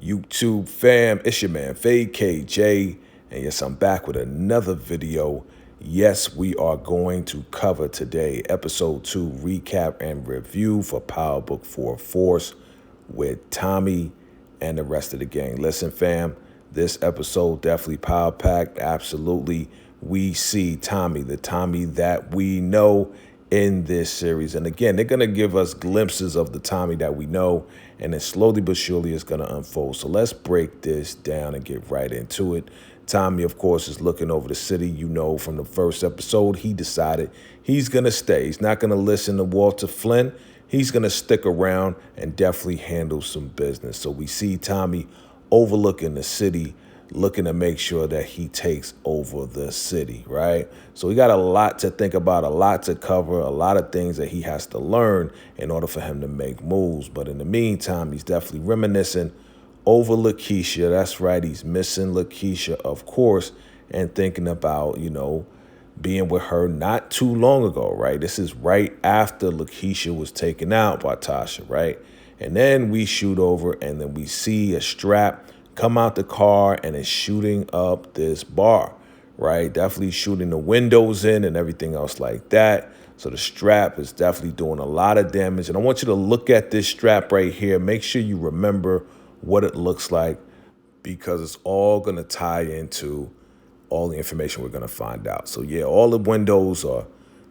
YouTube fam? It's your man VACAY-J, and yes, I'm back with another video. Yes, we are going to cover today episode 2 recap and review for Power Book 4 Force with Tommy and the rest of the gang. Listen, fam, this episode definitely power packed. Absolutely, we see Tommy, the Tommy that we know in this series. And again, they're going to give us glimpses of the Tommy that we know, and then slowly but surely it's going to unfold. So let's break this down and get right into it. Tommy, of course, is looking over the city. You know, from the first episode, he decided he's going to stay. He's not going to listen to Walter Flynn. He's going to stick around and definitely handle some business. So we see Tommy overlooking the city, looking to make sure that he takes over the city, right? So we got a lot to think about, a lot to cover, a lot of things that he has to learn in order for him to make moves. But in the meantime, he's definitely reminiscing over Lakeisha. That's right, he's missing Lakeisha, of course, and thinking about, being with her not too long ago, right? This is right after Lakeisha was taken out by Tasha, right? And then we shoot over and then we see a strap come out the car and is shooting up this bar, right? Definitely shooting the windows in and everything else like that. So the strap is definitely doing a lot of damage. And I want you to look at this strap right here. Make sure you remember what it looks like, because it's all going to tie into all the information we're going to find out. So yeah, all the windows are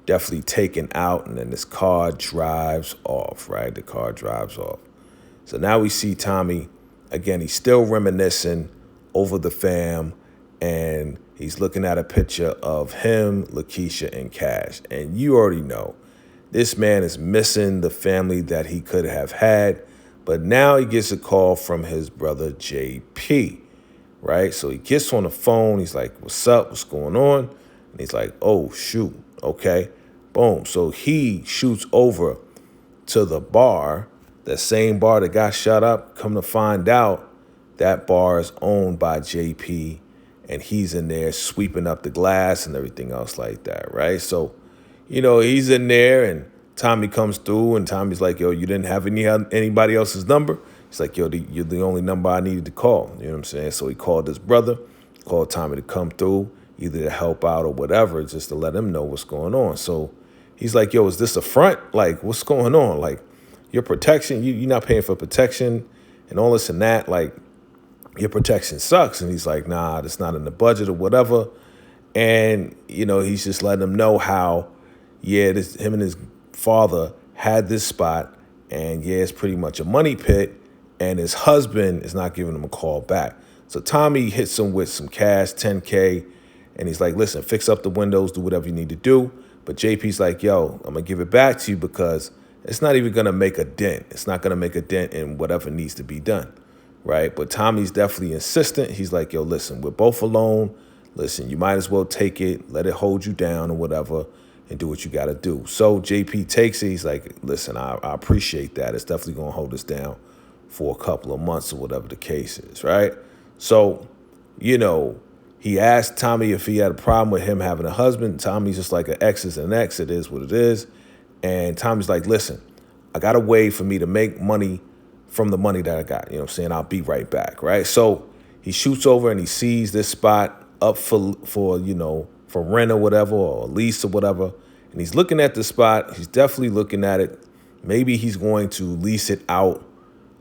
definitely taken out, and then this car drives off, right? The car drives off. So now we see Tommy. Again, he's still reminiscing over the fam, and he's looking at a picture of him, Lakeisha, and Cash. And you already know, this man is missing the family that he could have had, but now he gets a call from his brother, JP, right? So he gets on the phone. He's like, what's up? What's going on? And he's like, oh, shoot. Okay. Boom. So he shoots over to the bar, that same bar that got shot up. Come to find out, that bar is owned by JP, and he's in there sweeping up the glass and everything else like that, right? So, he's in there, and Tommy comes through, and Tommy's like, yo, you didn't have anybody else's number? He's like, yo, you're the only number I needed to call. You know what I'm saying? So he called his brother, called Tommy to come through, either to help out or whatever, just to let him know what's going on. So he's like, yo, is this a front? Like, what's going on? Like, your protection, you're not paying for protection and all this and that. Like, your protection sucks. And he's like, nah, that's not in the budget or whatever. And, he's just letting him know how, yeah, him and his father had this spot, and yeah, it's pretty much a money pit, and his husband is not giving him a call back. So Tommy hits him with some cash, 10K, and he's like, listen, fix up the windows, do whatever you need to do. But JP's like, yo, I'm going to give it back to you because it's not even going to make a dent. It's not going to make a dent in whatever needs to be done, right? But Tommy's definitely insistent. He's like, yo, listen, we're both alone. Listen, you might as well take it, let it hold you down or whatever, and do what you got to do. So JP takes it. He's like, listen, I appreciate that. It's definitely going to hold us down for a couple of months or whatever the case is, right? So, he asked Tommy if he had a problem with him having a husband. Tommy's just like, an ex is an ex. It is what it is. And Tommy's like, listen, I got a way for me to make money from the money that I got. You know what I'm saying? I'll be right back, right? So he shoots over and he sees this spot up for rent or whatever, or lease or whatever. And he's looking at the spot. He's definitely looking at it. Maybe he's going to lease it out,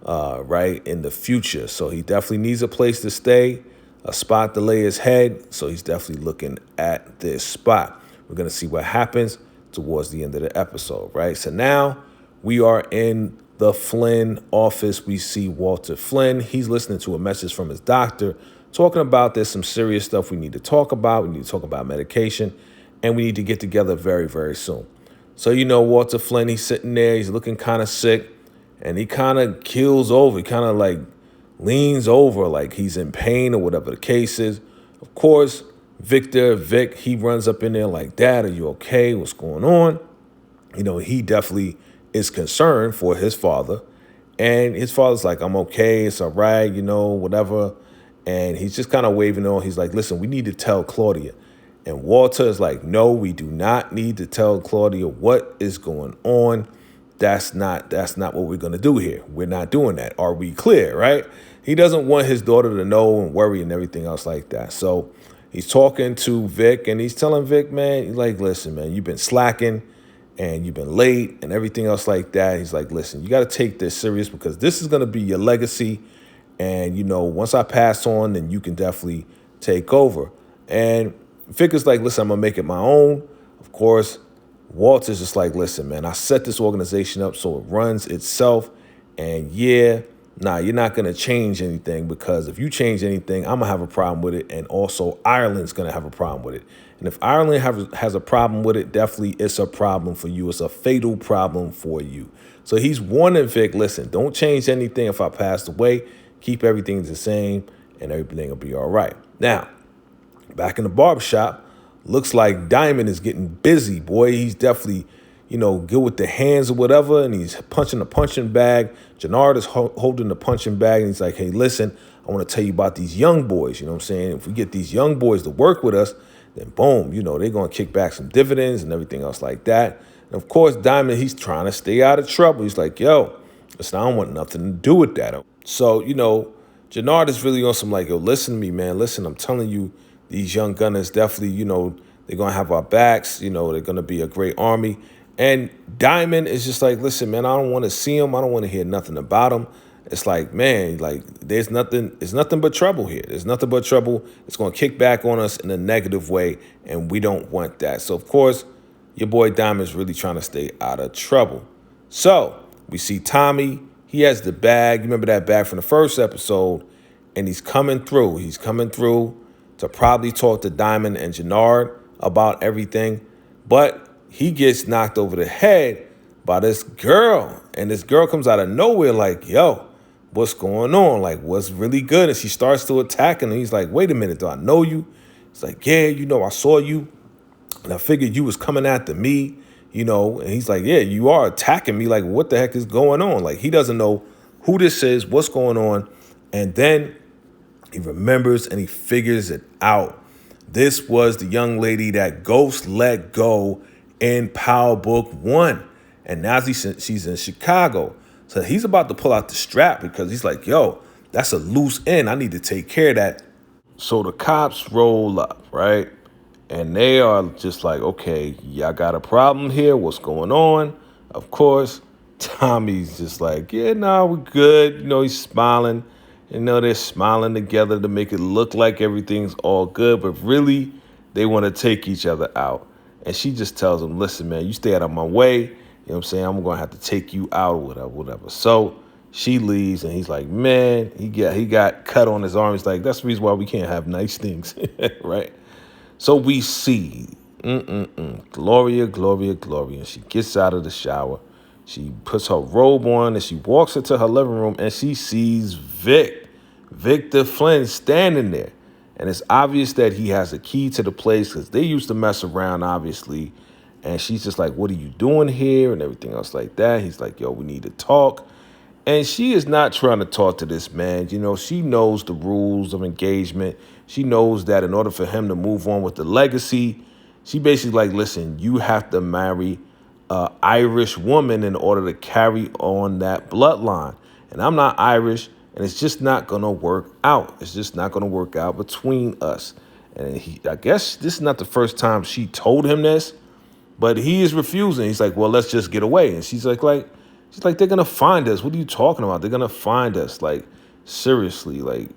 right, in the future. So he definitely needs a place to stay, a spot to lay his head. So he's definitely looking at this spot. We're going to see what happens towards the end of the episode, right? So now we are in the Flynn office. We see Walter Flynn. He's listening to a message from his doctor talking about there's some serious stuff we need to talk about. We need to talk about medication, and we need to get together very, very soon. So, Walter Flynn, he's sitting there. He's looking kind of sick, and he kind of keels over. He kind of like leans over like he's in pain or whatever the case is. Of course, Vic, he runs up in there like, Dad, are you okay? What's going on? He definitely is concerned for his father. And his father's like, I'm okay. It's all right, whatever. And he's just kind of waving on. He's like, listen, we need to tell Claudia. And Walter is like, no, we do not need to tell Claudia what is going on. That's not what we're going to do here. We're not doing that. Are we clear, right? he doesn't want his daughter to know and worry and everything else like that. So he's talking to Vic, and he's telling Vic, man, he's like, listen, man, you've been slacking and you've been late and everything else like that. He's like, listen, you got to take this serious because this is going to be your legacy. And, once I pass on, then you can definitely take over. And Vic is like, listen, I'm going to make it my own. Of course, Walter's just like, listen, man, I set this organization up so it runs itself. And yeah, you're not going to change anything, because if you change anything, I'm going to have a problem with it. And also Ireland's going to have a problem with it. And if Ireland has a problem with it, definitely it's a problem for you. It's a fatal problem for you. So he's warning Vic, listen, don't change anything if I passed away. Keep everything the same and everything will be all right. Now, back in the barbershop, looks like Diamond is getting busy, boy. He's definitely, good with the hands or whatever, and he's punching the punching bag. Jannard is holding the punching bag, and he's like, hey, listen, I want to tell you about these young boys. You know what I'm saying? If we get these young boys to work with us, then boom, they're going to kick back some dividends and everything else like that. And of course, Diamond, he's trying to stay out of trouble. He's like, yo, listen, I don't want nothing to do with that. So, Jannard is really on some like, yo, listen to me, man. Listen, I'm telling you, these young gunners definitely, they're going to have our backs. They're going to be a great army. And Diamond is just like, listen, man, I don't want to see him. I don't want to hear nothing about him. It's like, man, like there's nothing but trouble here. There's nothing but trouble. It's going to kick back on us in a negative way, and we don't want that. So, of course, your boy Diamond's really trying to stay out of trouble. So we see Tommy. He has the bag. You remember that bag from the first episode, and he's coming through. He's coming through to probably talk to Diamond and Jannard about everything, but he gets knocked over the head by this girl, and this girl comes out of nowhere like, yo, what's going on? Like, what's really good? And she starts to attack him, and he's like, wait a minute, do I know you? It's like, yeah, I saw you, and I figured you was coming after me, and he's like, yeah, you are attacking me. Like, what the heck is going on? Like, he doesn't know who this is, what's going on. And then he remembers and he figures it out. This was the young lady that Ghost let go in Power Book 1. And now she's in Chicago. So he's about to pull out the strap because he's like, yo, that's a loose end. I need to take care of that. So the cops roll up, right? And they are just like, okay, y'all got a problem here. What's going on? Of course, Tommy's just like, yeah, no, we're good. He's smiling. They're smiling together to make it look like everything's all good. But really, they want to take each other out. And she just tells him, listen, man, you stay out of my way. You know what I'm saying? I'm going to have to take you out or whatever. So she leaves, and he's like, man, he got cut on his arm. He's like, that's the reason why we can't have nice things, right? So we see Gloria. And she gets out of the shower. She puts her robe on, and she walks into her living room, and she sees Victor Flynn standing there. And it's obvious that he has a key to the place because they used to mess around, obviously. And she's just like, what are you doing here? And everything else like that. He's like, yo, we need to talk. And she is not trying to talk to this man. She knows the rules of engagement. She knows that in order for him to move on with the legacy, she basically like, listen, you have to marry an Irish woman in order to carry on that bloodline. And I'm not Irish, and it's just not going to work out. It's just not going to work out between us. And I guess this is not the first time she told him this, but he is refusing. He's like, well, let's just get away. And she's like, they're going to find us. What are you talking about? They're going to find us. Like, seriously, like,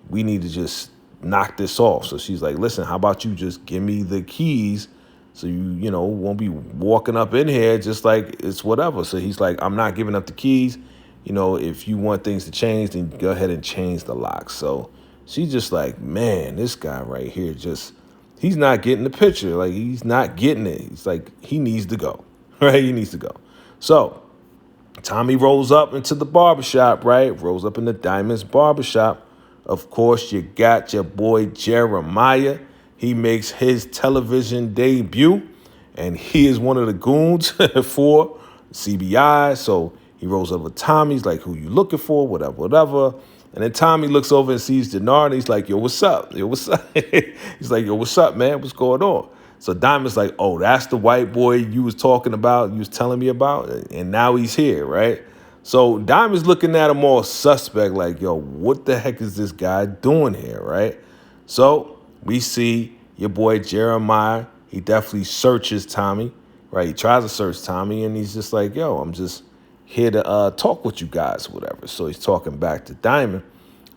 we need to just knock this off. So she's like, listen, how about you just give me the keys so you won't be walking up in here just like it's whatever. So he's like, I'm not giving up the keys. If you want things to change, then go ahead and change the lock. So she's just like, man, this guy right here he's not getting the picture. Like, he's not getting it. He's like, he needs to go, right? He needs to go. So Tommy rolls up into the barbershop, right? Rolls up in the Diamond's barbershop. Of course, you got your boy Jeremiah. He makes his television debut, and he is one of the goons for CBI. So he rolls over to Tommy. He's like, who you looking for? Whatever. And then Tommy looks over and sees Jannard, and he's like, yo, what's up? He's like, yo, what's up, man? What's going on? So Diamond's like, oh, that's the white boy you was talking about, you was telling me about, and now he's here, right? So Diamond's looking at him all suspect, like, yo, what the heck is this guy doing here, right? So we see your boy Jeremiah. He definitely searches Tommy, right? He tries to search Tommy, and he's just like, yo, I'm just here to talk with you guys, whatever. So he's talking back to Diamond,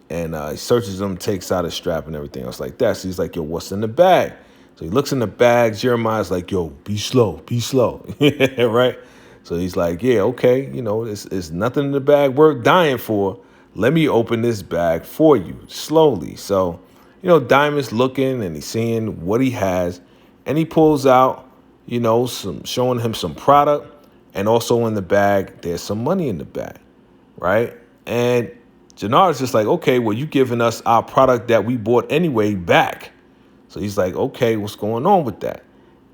and he searches him, takes out his strap and everything else like that. So he's like, yo, what's in the bag? So he looks in the bag. Jeremiah's like, yo, be slow, right? So he's like, yeah, okay, it's nothing in the bag worth dying for. Let me open this bag for you slowly. So, Diamond's looking and he's seeing what he has, and he pulls out, showing him some product, and also in the bag, there's some money in the bag, right? And Jannard's just like, okay, well, you giving us our product that we bought anyway back. So he's like, okay, what's going on with that?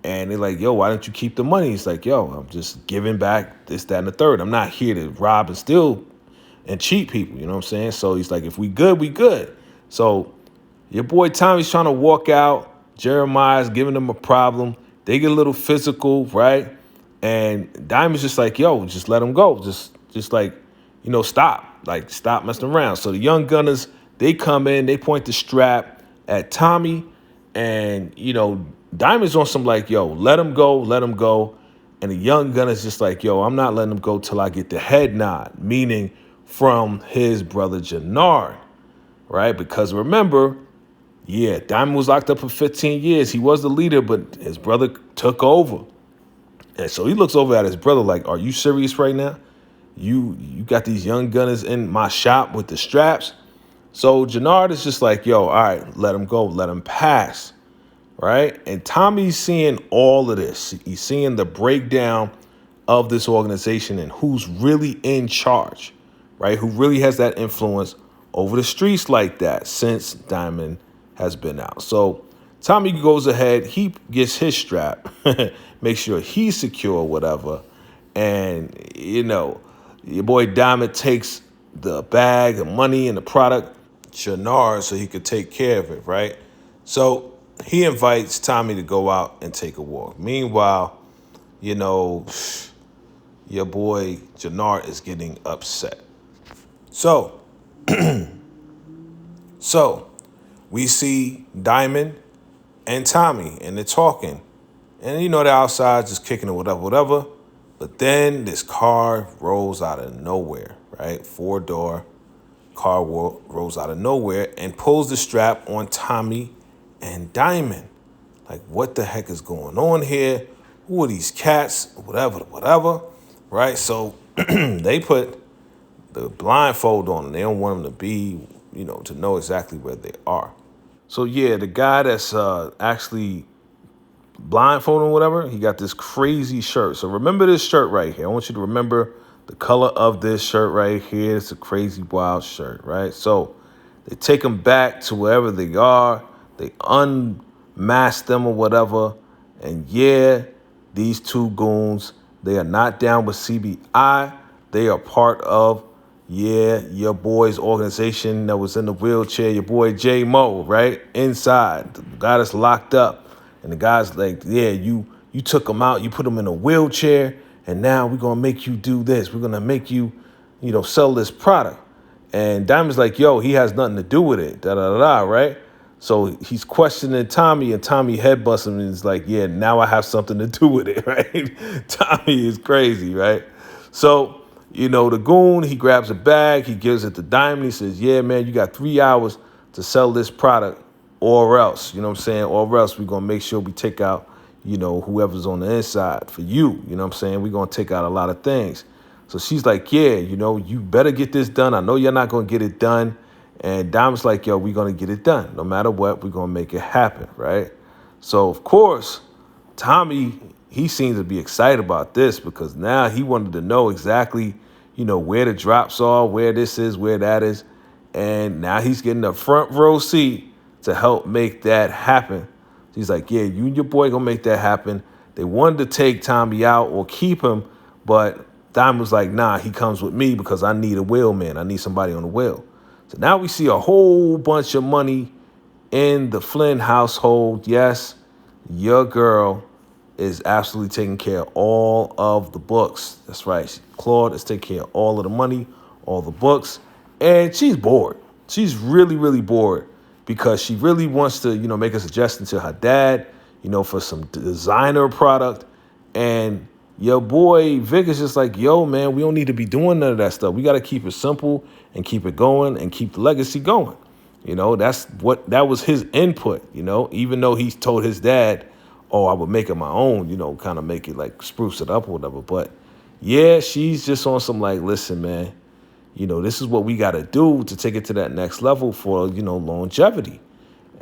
And they're like, yo, why don't you keep the money? He's like, yo, I'm just giving back this, that, and the third. I'm not here to rob and steal and cheat people. You know what I'm saying? So he's like, if we good, we good. So your boy Tommy's trying to walk out. Jeremiah's giving him a problem. They get a little physical, right? And Diamond's just like, yo, just let him go. Just like, stop. Like, stop messing around. So the young gunners, they come in, they point the strap at Tommy. And, Diamond's on some like, yo, let him go, let him go. And the young gunner's just like, yo, I'm not letting him go till I get the head nod, meaning from his brother Jannard, right? Because remember, yeah, Diamond was locked up for 15 years. He was the leader, but his brother took over. And so he looks over at his brother like, are you serious right now? You got these young gunners in my shop with the straps? So Jannard is just like, yo, all right, let him go, let him pass, right? And Tommy's seeing all of this. He's seeing the breakdown of this organization and who's really in charge, right? Who really has that influence over the streets like that since Diamond has been out. So Tommy goes ahead, he gets his strap, make sure he's secure, whatever. And, your boy Diamond takes the bag, the money, and the product, Jannard, so he could take care of it, right? So he invites Tommy to go out and take a walk. Meanwhile, your boy Jannard is getting upset. So we see Diamond and Tommy, and they're talking. And, they're outside just kicking it, whatever. But then this car rolls out of nowhere, right? 4-door car rolls out of nowhere and pulls the strap on Tommy and Diamond. Like, what the heck is going on here? Who are these cats? Whatever, right? So they put the blindfold on them. They don't want them to be, to know exactly where they are. So, yeah, the guy that's actually blindfolded or whatever, he got this crazy shirt. So remember this shirt right here. I want you to remember the color of this shirt right here. It's a crazy, wild shirt, right? So they take him back to wherever they are. They unmask them or whatever. And yeah, these two goons, they are not down with CBI. They are part of, your boy's organization that was in the wheelchair, your boy J Mo, right? Inside, the guy that's locked up. And the guy's like, yeah, you took him out, you put him in a wheelchair, and now we're going to make you do this. We're going to make you, sell this product. And Diamond's like, yo, he has nothing to do with it, right? So he's questioning Tommy, and Tommy headbutts him and is like, yeah, now I have something to do with it, right? Tommy is crazy, right? So, the goon, he grabs a bag, he gives it to Diamond. He says, yeah, man, you got 3 hours to sell this product. Or else, or else we're going to make sure we take out, whoever's on the inside for you. We're going to take out a lot of things. So she's like, yeah, you better get this done. I know you're not going to get it done. And Diamond's like, yo, we're going to get it done. No matter what, we're going to make it happen, right? So, of course, Tommy, he seems to be excited about this because now he wanted to know exactly, where the drops are, where this is, where that is. And now he's getting a front row seat to help make that happen. He's like, yeah, you and your boy gonna make that happen. They wanted to take Tommy out or keep him, but Diamond was like, nah, he comes with me because I need a wheelman. I need somebody on the wheel. So now we see a whole bunch of money in the Flynn household. Yes, your girl, is absolutely taking care of all of the books. That's right. Claude is taking care of all of the money, all the books, and she's bored. She's really, really bored because she really wants to, make a suggestion to her dad, for some designer product. And your boy Vic is just like, yo, man, we don't need to be doing none of that stuff. We got to keep it simple and keep it going and keep the legacy going. That was his input, even though he's told his dad, oh, I would make it my own, kind of make it like spruce it up or whatever. But yeah, she's just on some like, listen, man, this is what we got to do to take it to that next level for, longevity.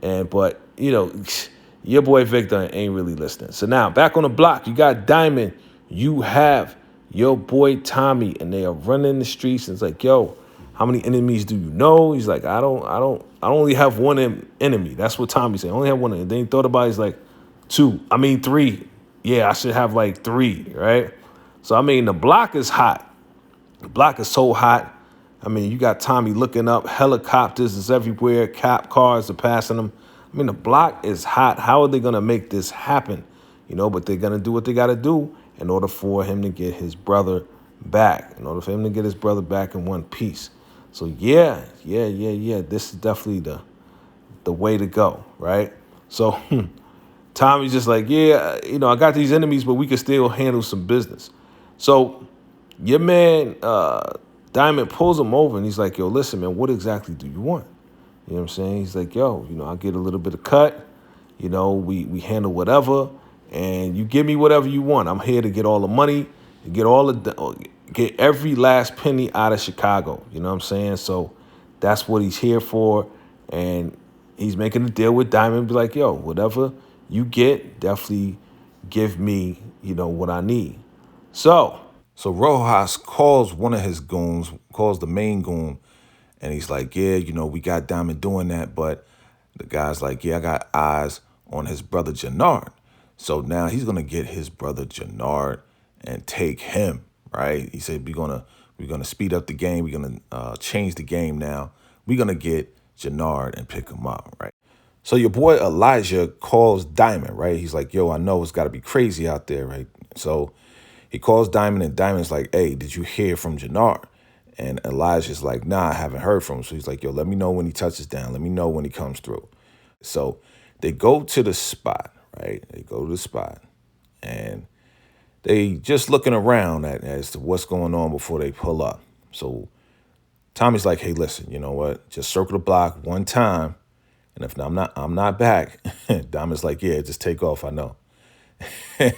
But your boy Victor ain't really listening. So now back on the block, you got Diamond, you have your boy Tommy, and they are running the streets. And it's like, yo, how many enemies do you know? He's like, I only have one enemy. That's what Tommy said. I only have one. And then he thought about it, he's like, three. Yeah, I should have like three, right? So, the block is hot. The block is so hot. You got Tommy looking up. Helicopters is everywhere. Cop cars are passing them. The block is hot. How are they going to make this happen? But they're going to do what they got to do in order for him to get his brother back, in order for him to get his brother back in one piece. So, yeah. This is definitely the way to go, right? So, Tommy's just like, yeah, I got these enemies, but we can still handle some business. So your man, Diamond, pulls him over and he's like, yo, listen, man, what exactly do you want? You know what I'm saying? He's like, yo, I'll get a little bit of cut. We handle whatever, and you give me whatever you want. I'm here to get all the money, get every last penny out of Chicago. You know what I'm saying? So that's what he's here for. And he's making a deal with Diamond, be like, yo, whatever you get, definitely give me, what I need. So Rojas calls one of his goons, calls the main goon, and he's like, yeah, we got Diamond doing that, but the guy's like, yeah, I got eyes on his brother Jannard. So now he's gonna get his brother Jannard and take him, right? He said we're gonna speed up the game, we're gonna change the game now. We're gonna get Jannard and pick him up, right? So your boy Elijah calls Diamond, right? He's like, yo, I know it's got to be crazy out there, right? So he calls Diamond, and Diamond's like, hey, did you hear from Jannard? And Elijah's like, nah, I haven't heard from him. So he's like, yo, let me know when he touches down. Let me know when he comes through. So they go to the spot, right? They go to the spot, and they just looking around as to what's going on before they pull up. So Tommy's like, hey, listen, you know what? Just circle the block one time. And if I'm not back, Diamond's like, yeah, just take off, I know.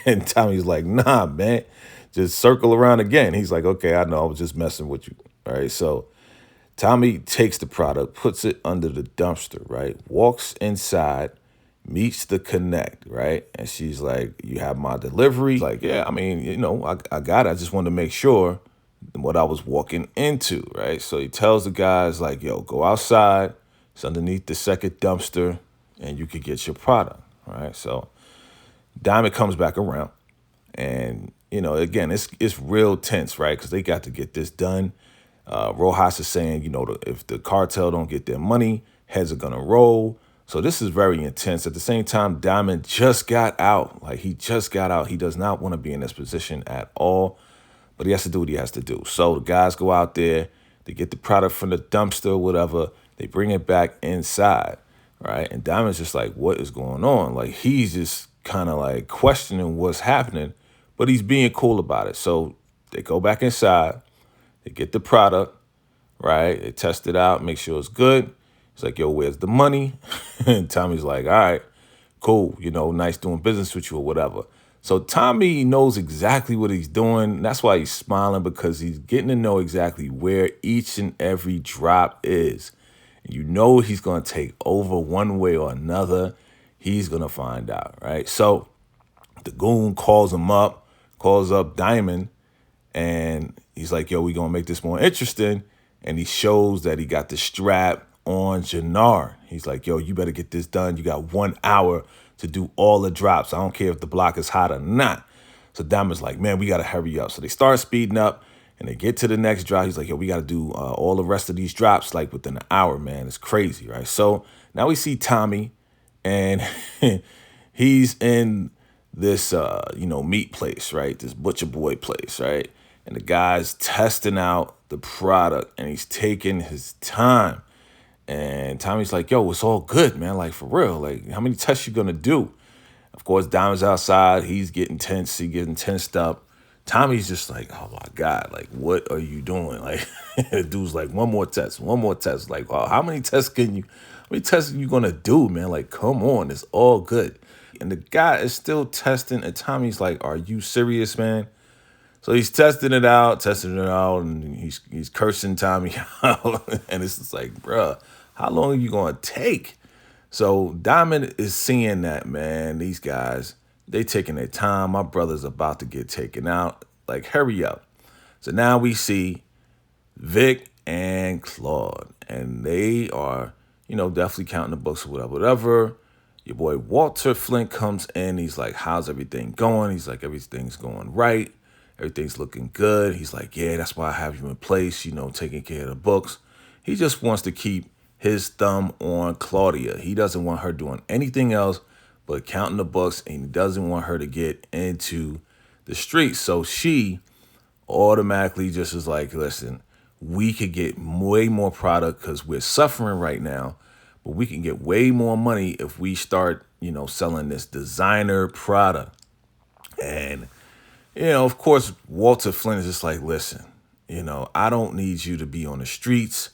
And Tommy's like, nah, man, just circle around again. He's like, okay, I know, I was just messing with you. All right, so Tommy takes the product, puts it under the dumpster, right? Walks inside, meets the connect, right? And she's like, you have my delivery? He's like, yeah, I got it. I just wanted to make sure what I was walking into, right? So he tells the guys like, yo, go outside. It's underneath the second dumpster, and you could get your product, all right? So Diamond comes back around, and, again, it's real tense, right? Because they got to get this done. Rojas is saying, if the cartel don't get their money, heads are going to roll. So this is very intense. At the same time, Diamond just got out. Like, he just got out. He does not want to be in this position at all, but he has to do what he has to do. So the guys go out there. They get the product from the dumpster or whatever. They bring it back inside, right? And Diamond's just like, what is going on? Like, he's just kind of like questioning what's happening, but he's being cool about it. So they go back inside. They get the product, right? They test it out, make sure it's good. It's like, yo, where's the money? And Tommy's like, all right, cool. Nice doing business with you or whatever. So Tommy knows exactly what he's doing. That's why he's smiling, because he's getting to know exactly where each and every drop is. He's going to take over one way or another. He's going to find out, right? So the goon calls up Diamond, and he's like, yo, we going to make this more interesting. And he shows that he got the strap on Jannard. He's like, yo, you better get this done. You got 1 hour to do all the drops. I don't care if the block is hot or not. So Diamond's like, man, we got to hurry up. So they start speeding up. And they get to the next drop. He's like, yo, we got to do all the rest of these drops like within an hour, man. It's crazy, right? So now we see Tommy, and he's in this meat place, right? This butcher boy place, right? And the guy's testing out the product and he's taking his time. And Tommy's like, yo, it's all good, man. Like, for real. Like, how many tests you gonna do? Of course, Diamond's outside. He's getting tense. He's getting tensed up. Tommy's just like, oh my God, like, what are you doing? Like, the dude's like, one more test, one more test. Like, oh, how many tests how many tests are you gonna do, man? Like, come on, it's all good. And the guy is still testing, and Tommy's like, are you serious, man? So he's testing it out, and he's cursing Tommy out. And it's just like, bruh, how long are you gonna take? So Diamond is seeing that, man. These guys, they taking their time. My brother's about to get taken out. Like, hurry up. So now we see Vic and Claude, and they are, definitely counting the books or whatever. Your boy Walter Flint comes in. He's like, how's everything going? He's like, everything's going right. Everything's looking good. He's like, yeah, that's why I have you in place, taking care of the books. He just wants to keep his thumb on Claudia. He doesn't want her doing anything else but counting the books, and he doesn't want her to get into the streets. So she automatically just is like, listen, we could get way more product because we're suffering right now, but we can get way more money if we start, selling this designer product. And, of course, Walter Flynn is just like, listen, I don't need you to be on the streets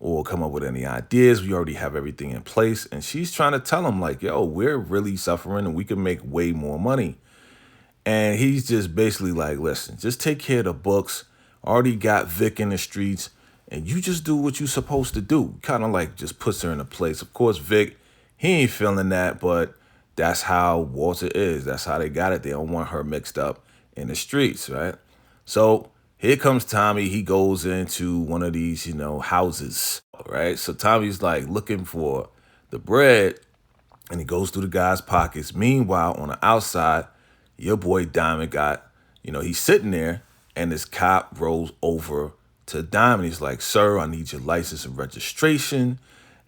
or come up with any ideas. We already have everything in place. And she's trying to tell him like, yo, we're really suffering and we can make way more money. And he's just basically like, listen, just take care of the books. Already got Vic in the streets, and you just do what you're supposed to do. Kind of like just puts her in a place. Of course, Vic, he ain't feeling that, but that's how Walter is. That's how they got it. They don't want her mixed up in the streets, right? So here comes Tommy. He goes into one of these, houses, right? So Tommy's like looking for the bread, and he goes through the guy's pockets. Meanwhile, on the outside, your boy Diamond got, he's sitting there, and this cop rolls over to Diamond. He's like, sir, I need your license and registration.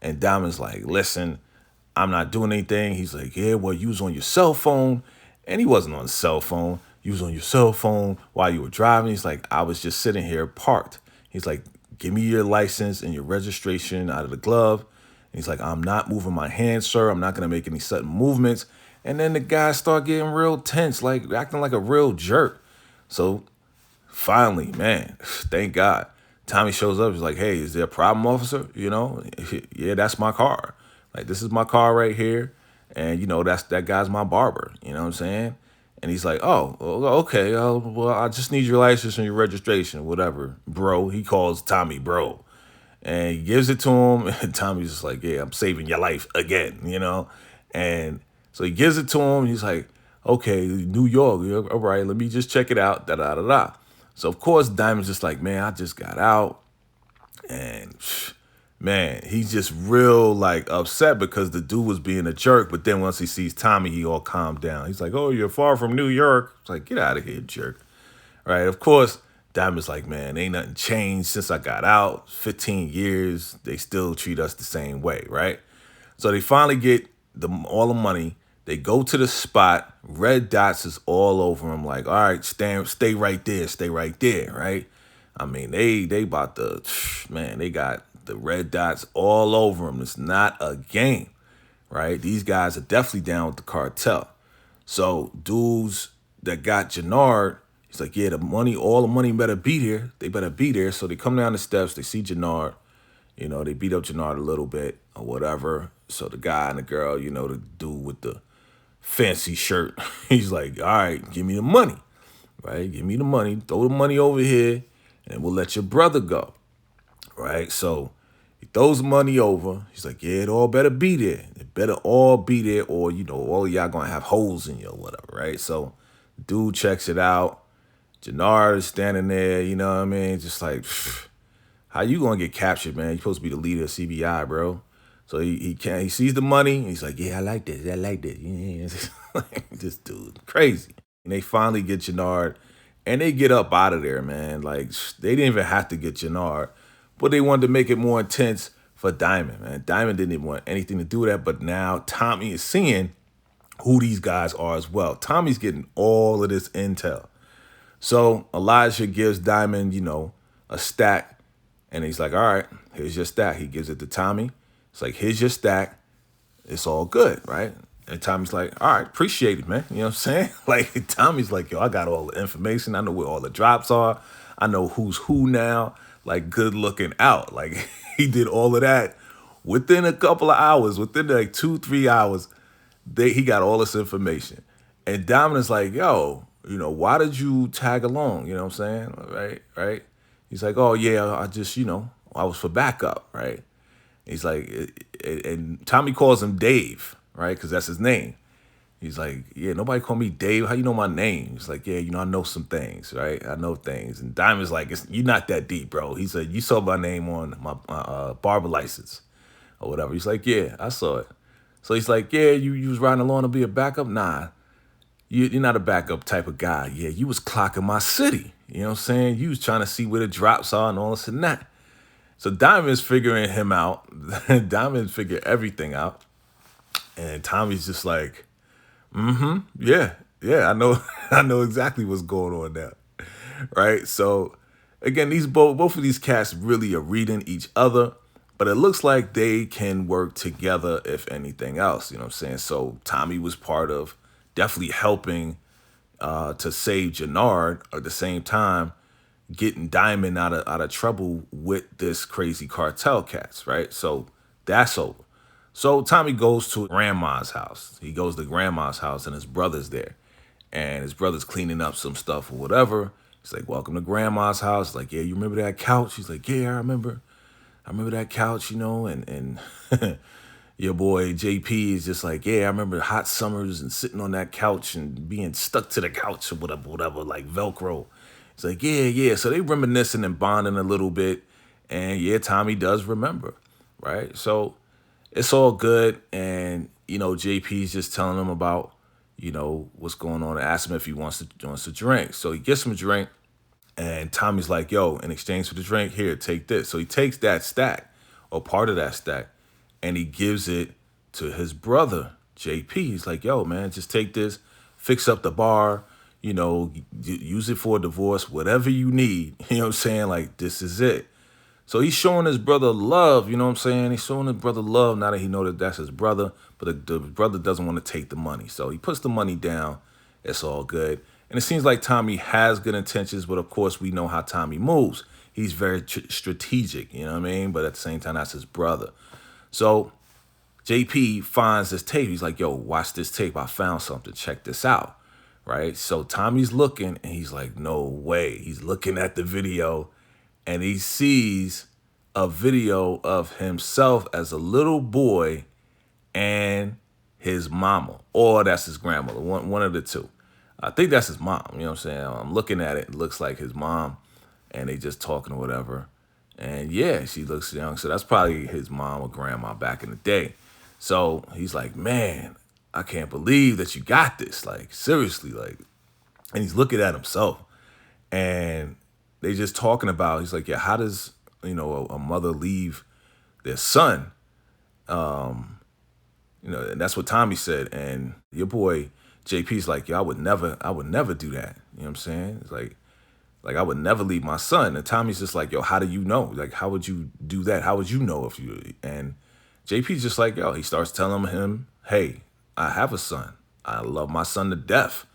And Diamond's like, listen, I'm not doing anything. He's like, yeah, well, you was on your cell phone. And he wasn't on his cell phone. You was on your cell phone while you were driving. He's like, I was just sitting here parked. He's like, give me your license and your registration out of the glove. And he's like, I'm not moving my hands, sir. I'm not going to make any sudden movements. And then the guy start getting real tense, like acting like a real jerk. So finally, man, thank God, Tommy shows up. He's like, hey, is there a problem, officer? Yeah, that's my car. Like, this is my car right here. And, that guy's my barber. You know what I'm saying? And he's like, oh, okay. Well, I just need your license and your registration, whatever, bro. He calls Tommy bro. And he gives it to him. And Tommy's just like, yeah, I'm saving your life again, And so he gives it to him. He's like, okay, New York. All right, let me just check it out. Da da da da. So, of course, Diamond's just like, man, I just got out. And, man, he's just real, like, upset because the dude was being a jerk. But then once he sees Tommy, he all calmed down. He's like, oh, you're far from New York. It's like, get out of here, jerk. Right? Of course, Diamond's like, man, ain't nothing changed since I got out. 15 years, they still treat us the same way, right? So they finally get all the money. They go to the spot. Red dots is all over them. Like, all right, stay right there, right? I mean, they about to, man, they got the red dots all over them. It's not a game, right? These guys are definitely down with the cartel. So dudes that got Jannard, he's like, yeah, all the money better be there. They better be there. So they come down the steps. They see Jannard. They beat up Jannard a little bit or whatever. So the guy and the girl, the dude with the fancy shirt, he's like, all right, give me the money, right? Give me the money. Throw the money over here, and we'll let your brother go, right? So he throws the money over. He's like, yeah, it all better be there. It better all be there, or, all of y'all going to have holes in you or whatever, right? So dude checks it out. Jannard is standing there, you know what I mean? Just like, how you going to get captured, man? You're supposed to be the leader of CBI, bro. So he sees the money. And he's like, yeah, I like this. Yeah. This dude, crazy. And they finally get Jannard, and they get up out of there, man. Like, they didn't even have to get Jannard, but they wanted to make it more intense for Diamond, man. Diamond didn't even want anything to do with that, but now Tommy is seeing who these guys are as well. Tommy's getting all of this intel. So Elijah gives Diamond, a stack, and he's like, all right, here's your stack. He gives it to Tommy. It's like, here's your stack. It's all good, right? And Tommy's like, all right, appreciate it, man. You know what I'm saying? Like, Tommy's like, yo, I got all the information. I know where all the drops are. I know who's who now. Like, good looking out. Like, he did all of that within a couple of hours, within like 2-3 hours. He got all this information. And Diamond is like, yo, why did you tag along? You know what I'm saying? Right. He's like, oh, yeah, I just, I was for backup, right? He's like, and Tommy calls him Dave, right? Because that's his name. He's like, yeah, nobody call me Dave. How you know my name? He's like, yeah, I know some things, right? I know things. And Diamond's like, you're not that deep, bro. He said, you saw my name on my barber license or whatever. He's like, yeah, I saw it. So he's like, yeah, you was riding along to be a backup? Nah, you're not a backup type of guy. Yeah, you was clocking my city. You know what I'm saying? You was trying to see where the drops are and all this and that. So Diamond's figuring him out. Diamond figured everything out. And Tommy's just like, yeah, I know, I know exactly what's going on now. Right? So again, both of these cats really are reading each other, but it looks like they can work together if anything else. You know what I'm saying? So Tommy was part of definitely helping to save Jannard at the same time getting Diamond out of trouble with this crazy cartel cats, right? So that's over. So Tommy goes to grandma's house. He goes to grandma's house and his brother's there. And his brother's cleaning up some stuff or whatever. He's like, welcome to grandma's house. Like, yeah, you remember that couch? He's like, yeah, I remember that couch, and your boy JP is just like, yeah, I remember hot summers and sitting on that couch and being stuck to the couch or whatever, like Velcro. It's like, yeah. So they reminiscing and bonding a little bit. And yeah, Tommy does remember, right? So it's all good. And, JP's just telling him about, what's going on. Ask him if he wants to drink. So he gets him a drink. And Tommy's like, yo, in exchange for the drink, here, take this. So he takes that stack or part of that stack and he gives it to his brother, JP. He's like, yo, man, just take this, fix up the bar, use it for a divorce, whatever you need. You know what I'm saying? Like, this is it. So he's showing his brother love, you know what I'm saying? He's showing his brother love now that he knows that that's his brother, but the brother doesn't want to take the money. So he puts the money down. It's all good. And it seems like Tommy has good intentions, but of course we know how Tommy moves. He's very strategic, you know what I mean? But at the same time, that's his brother. So JP finds this tape. He's like, yo, watch this tape. I found something. Check this out. Right? So Tommy's looking and he's like, no way. He's looking at the video and he sees a video of himself as a little boy and his mama, or that's his grandmother, one of the two. I think that's his mom, you know what I'm saying? I'm looking at it, it looks like his mom, and they just talking or whatever. And yeah, she looks young, so that's probably his mom or grandma back in the day. So he's like, man, I can't believe that you got this, like, seriously, like, and he's looking at himself, and they just talking about, he's like, yeah, how does, a mother leave their son? And that's what Tommy said. And your boy JP's like, yo, I would never do that. You know what I'm saying? It's like I would never leave my son. And Tommy's just like, yo, how do you know? Like, how would you do that? How would you know if you? And JP's just like, yo, he starts telling him, hey, I have a son. I love my son to death.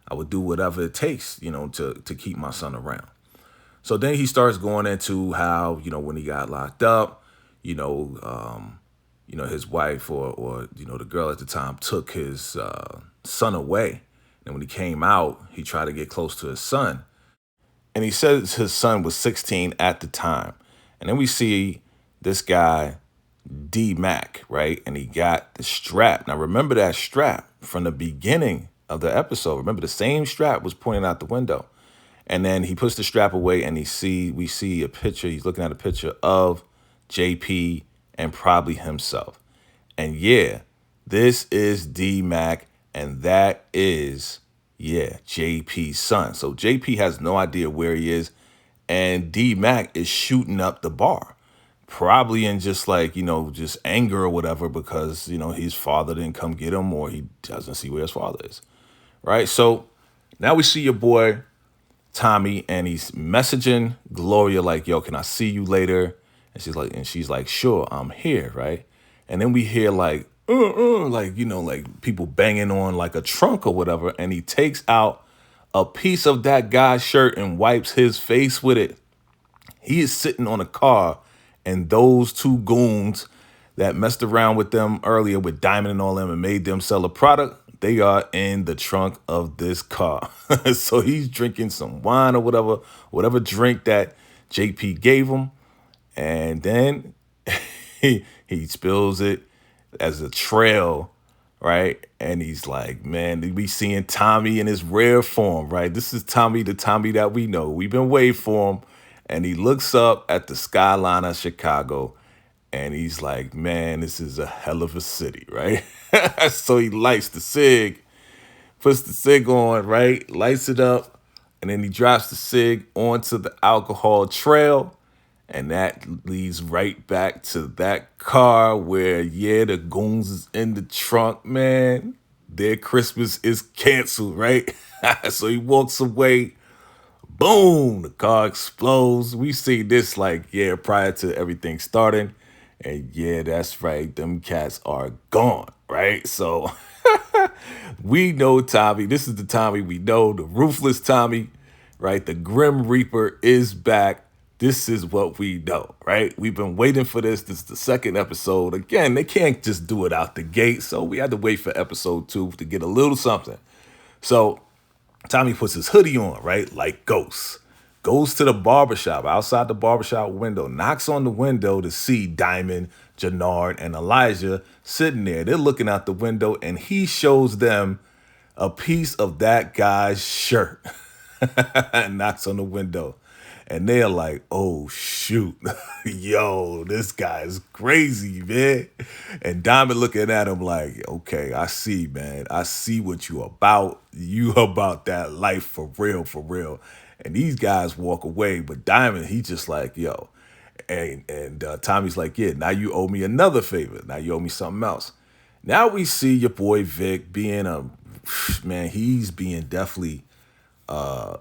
I would do whatever it takes, to keep my son around. So then he starts going into how, when he got locked up, his wife or the girl at the time took his son away. And when he came out, he tried to get close to his son. And he says his son was 16 at the time. And then we see this guy, D-Mac, right? And he got the strap. Now, remember that strap from the beginning of the episode. Remember, the same strap was pointing out the window. And then he puts the strap away and we see a picture. He's looking at a picture of JP and probably himself. And yeah, this is D-Mac and that is, JP's son. So JP has no idea where he is and D-Mac is shooting up the bar. probably in just like, just anger or whatever because, his father didn't come get him or he doesn't see where his father is. Right. So now we see your boy Tommy and he's messaging Gloria like, yo, can I see you later? And she's like, sure, I'm here. Right. And then we hear like, like, like people banging on like a trunk or whatever. And he takes out a piece of that guy's shirt and wipes his face with it. He is sitting on a car, and those two goons that messed around with them earlier with Diamond and all them and made them sell a product, they are in the trunk of this car. So he's drinking some wine or whatever drink that JP gave him. And then he spills it as a trail, right? And he's like, man, we seeing Tommy in his rare form, right? This is Tommy, the Tommy that we know. We've been waiting for him. And he looks up at the skyline of Chicago and he's like, man, this is a hell of a city, right? So he lights the cig, puts the cig on, right? Lights it up. And then he drops the cig onto the alcohol trail. And that leads right back to that car where, yeah, the goons is in the trunk, man. Their Christmas is canceled, right? So he walks away. Boom, the car explodes. We see this like, yeah, prior to everything starting. And yeah, that's right. Them cats are gone, right? So we know Tommy. This is the Tommy we know, the ruthless Tommy, right? The Grim Reaper is back. This is what we know, right? We've been waiting for this. This is the second episode. Again, they can't just do it out the gate. So we had to wait for episode 2 to get a little something. So Tommy puts his hoodie on, right? Like ghosts. Goes to the barbershop, outside the barbershop window, knocks on the window to see Diamond, Jannard, and Elijah sitting there. They're looking out the window, and he shows them a piece of that guy's shirt. And knocks on the window. And they're like, oh, shoot. Yo, this guy is crazy, man. And Diamond looking at him like, okay, I see, man. I see what you about. You about that life for real, for real. And these guys walk away. But Diamond, he just like, yo. And Tommy's like, yeah, now you owe me another favor. Now you owe me something else. Now we see your boy Vic being man, he's being definitely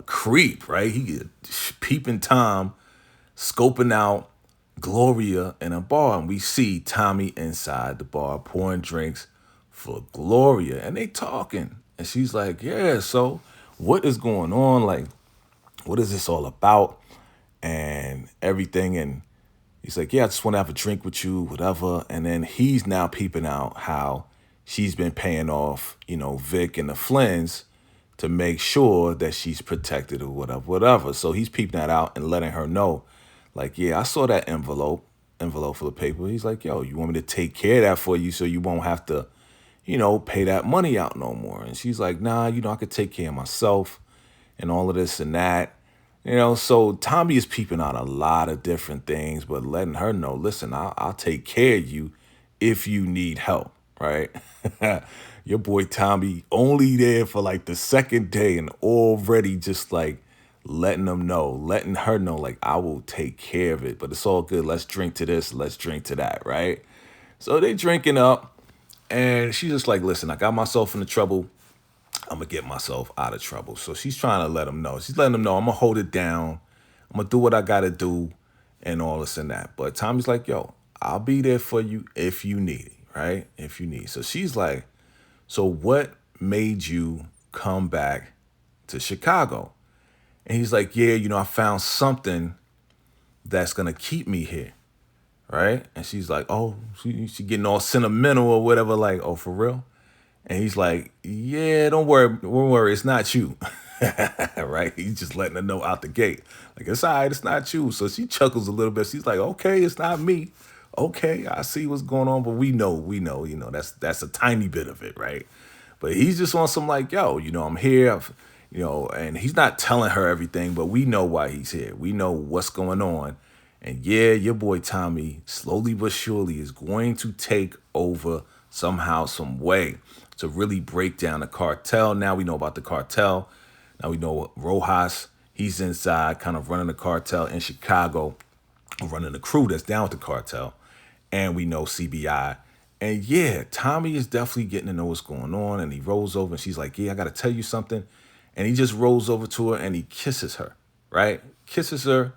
creep, right? He peeping Tom, scoping out Gloria in a bar, and we see Tommy inside the bar pouring drinks for Gloria, and they talking, and she's like, yeah, so what is going on? Like, what is this all about? And everything, and he's like, yeah, I just want to have a drink with you, whatever. And then he's now peeping out how she's been paying off, Vic and the Flynns to make sure that she's protected or whatever. So he's peeping that out and letting her know, like, yeah, I saw that envelope full of paper. He's like, yo, you want me to take care of that for you so you won't have to, pay that money out no more? And she's like, nah, I could take care of myself and all of this and that. So Tommy is peeping out a lot of different things, but letting her know, listen, I'll take care of you if you need help, right? Your boy Tommy only there for like the second day and already just like letting her know, like, I will take care of it, but it's all good. Let's drink to this. Let's drink to that, right? So they drinking up and she's just like, listen, I got myself into trouble. I'm going to get myself out of trouble. So she's trying to let him know. She's letting him know, I'm going to hold it down. I'm going to do what I got to do and all this and that. But Tommy's like, yo, I'll be there for you if you need it, right? If you need. So she's like, so what made you come back to Chicago? And he's like, yeah, I found something that's going to keep me here, right? And she's like, oh, she getting all sentimental or whatever, like, oh, for real? And he's like, yeah, don't worry, it's not you, right? He's just letting her know out the gate. Like, it's all right, it's not you. So she chuckles a little bit. She's like, okay, it's not me. Okay, I see what's going on, but we know, that's a tiny bit of it, right? But he's just on some like, yo, I'm here, and he's not telling her everything, but we know why he's here. We know what's going on. And yeah, your boy Tommy, slowly but surely, is going to take over somehow, some way to really break down the cartel. Now we know about the cartel. Now we know Rojas, he's inside kind of running the cartel in Chicago. running the crew that's down with the cartel. And we know CBI. And yeah, Tommy is definitely getting to know what's going on. And he rolls over and she's like, yeah, I got to tell you something. And he just rolls over to her and he kisses her, right? Kisses her,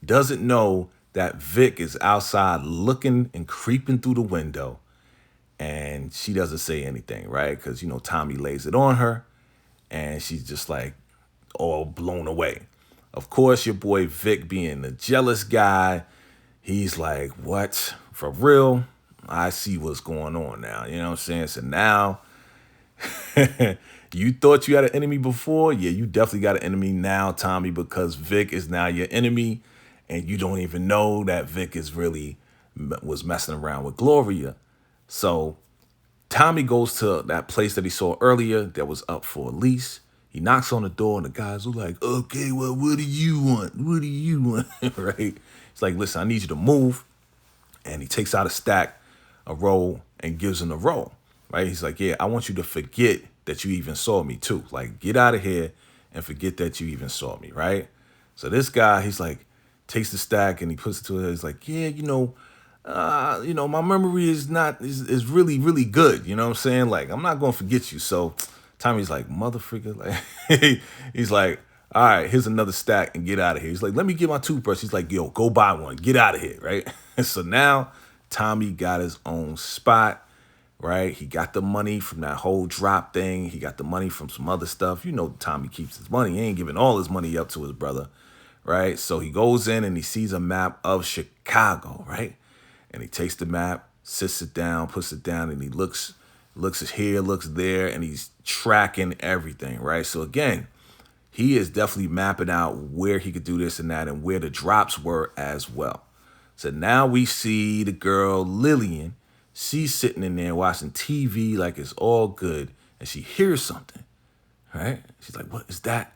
doesn't know that Vic is outside looking and creeping through the window. And she doesn't say anything, right? Because, Tommy lays it on her and she's just like all blown away. Of course, your boy Vic, being the jealous guy, he's like, what? For real? I see what's going on now. You know what I'm saying? So now, you thought you had an enemy before? Yeah, you definitely got an enemy now, Tommy, because Vic is now your enemy. And you don't even know that Vic is really was messing around with Gloria. So Tommy goes to that place that he saw earlier that was up for a lease. He knocks on the door and the guys are like, okay, well, what do you want? What do you want? Right? He's like, listen, I need you to move. And he takes out a stack, a roll, and gives him a roll. Right? He's like, yeah, I want you to forget that you even saw me too. Like, get out of here and forget that you even saw me, right? So this guy, he's like, takes the stack and he puts it to her. He's like, yeah, my memory is really, really good. You know what I'm saying? Like, I'm not gonna forget you. So Tommy's like, motherfucker, like he's like, all right, here's another stack and get out of here. He's like, let me get my toothbrush. He's like, yo, go buy one. Get out of here, right? And so now Tommy got his own spot, right? He got the money from that whole drop thing. He got the money from some other stuff. Tommy keeps his money. He ain't giving all his money up to his brother, right? So he goes in and he sees a map of Chicago, right? And he takes the map, sits it down, puts it down, and he looks here, looks there, and he's tracking everything, right? So again, he is definitely mapping out where he could do this and that and where the drops were as well. So now we see the girl Lillian. She's sitting in there watching TV like it's all good, and she hears something, right? She's like, what is that?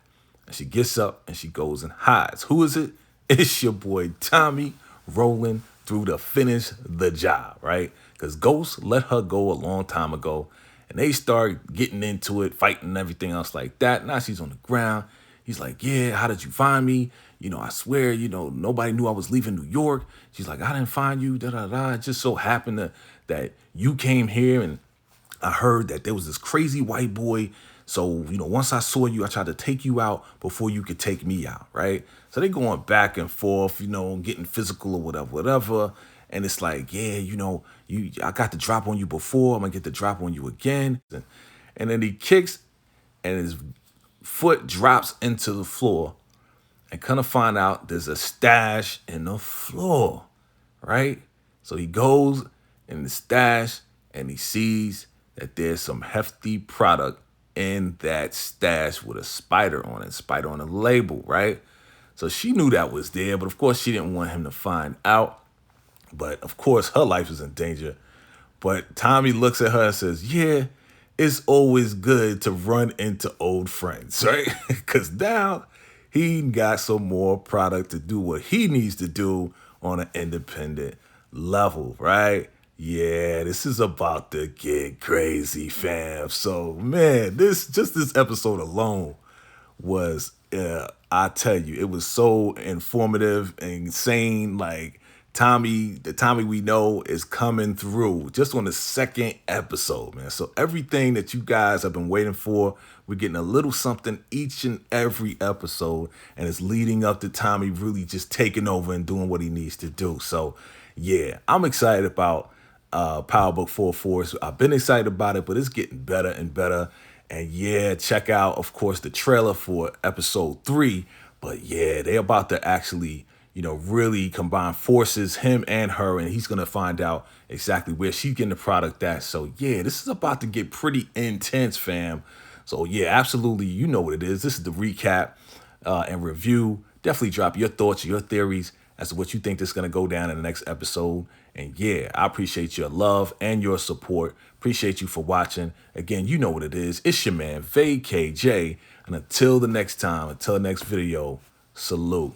And she gets up and she goes and hides. Who is it? It's your boy Tommy rolling through to finish the job, right? Because Ghost let her go a long time ago, and they start getting into it, fighting and everything else like that. Now she's on the ground. He's like, yeah, how did you find me? I swear, nobody knew I was leaving New York. She's like, I didn't find you, da-da-da. It just so happened that you came here, and I heard that there was this crazy white boy. So, once I saw you, I tried to take you out before you could take me out, right? So they going back and forth, getting physical or whatever. And it's like, yeah, I got the drop on you before. I'm going to get the drop on you again. And then he kicks and his foot drops into the floor. And kind of find out there's a stash in the floor, right? So he goes in the stash and he sees that there's some hefty product in that stash with a spider on the label, right? So she knew that was there, but of course she didn't want him to find out. But of course her life is in danger. But Tommy looks at her and says, yeah, it's always good to run into old friends, right? Because now he got some more product to do what he needs to do on an independent level, right? Yeah, this is about to get crazy, fam. So, man, this episode alone was, I tell you, it was so informative and insane. Like, the Tommy we know is coming through just on the second episode, man. So everything that you guys have been waiting for, we're getting a little something each and every episode, and it's leading up to Tommy really just taking over and doing what he needs to do. So yeah, I'm excited about Power Book 4-4. I've been excited about it, but it's getting better and better. And yeah, check out, of course, the trailer for episode 3. But yeah, they're about to actually, really combine forces, him and her, and he's going to find out exactly where she's getting the product at. So yeah, this is about to get pretty intense, fam. So yeah, absolutely, you know what it is. This is the recap and review. Definitely drop your thoughts, your theories as to what you think this is going to go down in the next episode. And yeah, I appreciate your love and your support. Appreciate you for watching. Again, you know what it is. It's your man, VACAY-J. And until the next time, until the next video, salute.